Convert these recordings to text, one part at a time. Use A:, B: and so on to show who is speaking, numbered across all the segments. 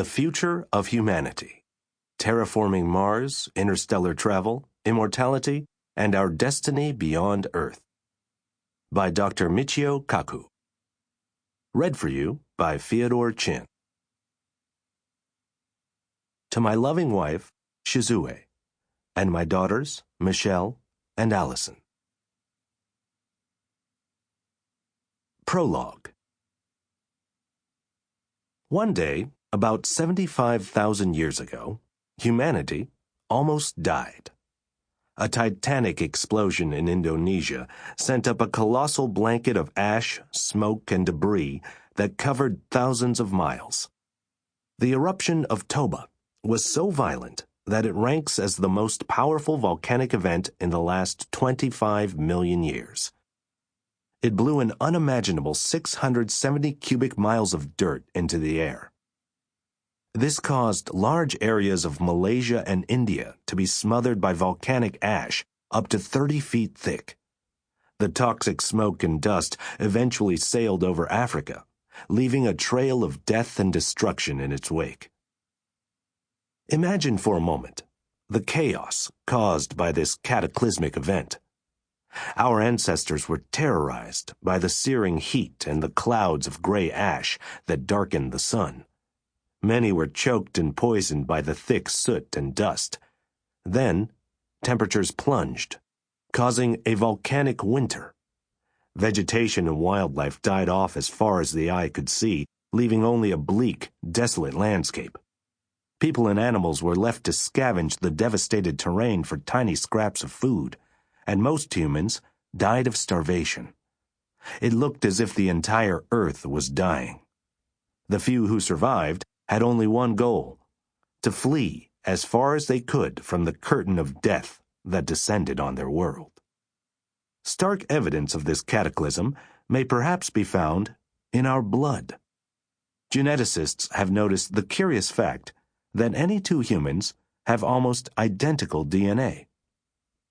A: The Future of Humanity, Terraforming Mars, Interstellar Travel, Immortality, and Our Destiny Beyond Earth. By Dr. Michio Kaku. Read for you by Feodor Chin. To my loving wife, Shizue, and my daughters, Michelle and Allison. Prologue. One day, about 75,000 years ago, humanity almost died. A titanic explosion in Indonesia sent up a colossal blanket of ash, smoke, and debris that covered thousands of miles. The eruption of Toba was so violent that it ranks as the most powerful volcanic event in the last 25 million years. It blew an unimaginable 670 cubic miles of dirt into the air. This caused large areas of Malaysia and India to be smothered by volcanic ash up to 30 feet thick. The toxic smoke and dust eventually sailed over Africa, leaving a trail of death and destruction in its wake. Imagine for a moment the chaos caused by this cataclysmic event. Our ancestors were terrorized by the searing heat and the clouds of gray ash that darkened the sun. Many were choked and poisoned by the thick soot and dust. Then, temperatures plunged, causing a volcanic winter. Vegetation and wildlife died off as far as the eye could see, leaving only a bleak, desolate landscape. People and animals were left to scavenge the devastated terrain for tiny scraps of food, and most humans died of starvation. It looked as if the entire earth was dying. The few who survived had only one goal: to flee as far as they could from the curtain of death that descended on their world. Stark evidence of this cataclysm may perhaps be found in our blood. Geneticists have noticed the curious fact that any two humans have almost identical DNA.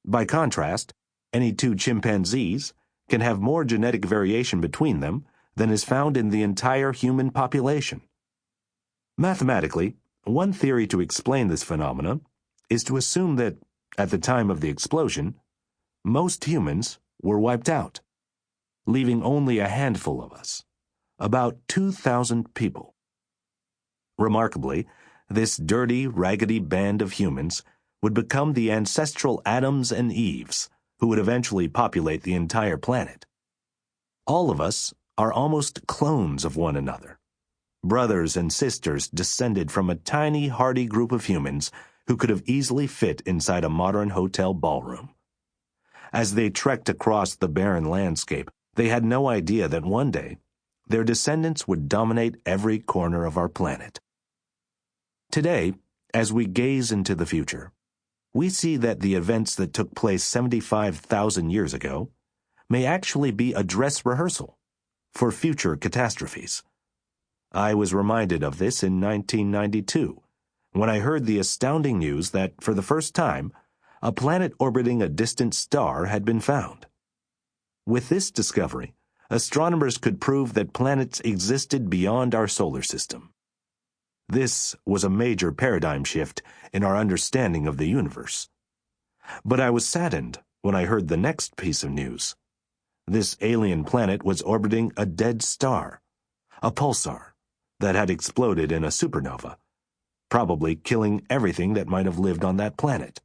A: By contrast, any two chimpanzees can have more genetic variation between them than is found in the entire human population. Mathematically, one theory to explain this phenomenon is to assume that, at the time of the explosion, most humans were wiped out, leaving only a handful of us, about 2,000 people. Remarkably, this dirty, raggedy band of humans would become the ancestral Adams and Eves who would eventually populate the entire planet. All of us are almost clones of one another, brothers and sisters descended from a tiny, hardy group of humans who could have easily fit inside a modern hotel ballroom. As they trekked across the barren landscape, they had no idea that one day their descendants would dominate every corner of our planet. Today, as we gaze into the future, we see that the events that took place 75,000 years ago may actually be a dress rehearsal for future catastrophes. I was reminded of this in 1992, when I heard the astounding news that, for the first time, a planet orbiting a distant star had been found. With this discovery, astronomers could prove that planets existed beyond our solar system. This was a major paradigm shift in our understanding of the universe. But I was saddened when I heard the next piece of news. This alien planet was orbiting a dead star, a pulsar, that had exploded in a supernova, probably killing everything that might have lived on that planet.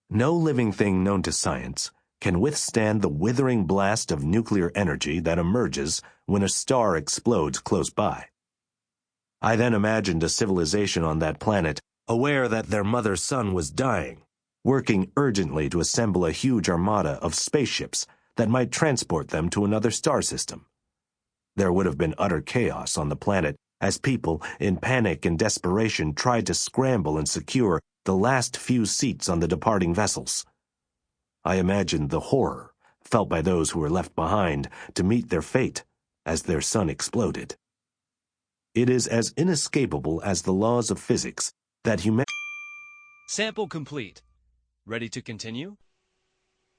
A: No living thing known to science can withstand the withering blast of nuclear energy that emerges when a star explodes close by. I then imagined a civilization on that planet, aware that their mother sun was dying, working urgently to assemble a huge armada of spaceships that might transport them to another star system. There would have been utter chaos on the planet as people, in panic and desperation, tried to scramble and secure the last few seats on the departing vessels. I imagined the horror felt by those who were left behind to meet their fate as their sun exploded. It is as inescapable as the laws of physics that humanity...
B: Sample complete. Ready to continue?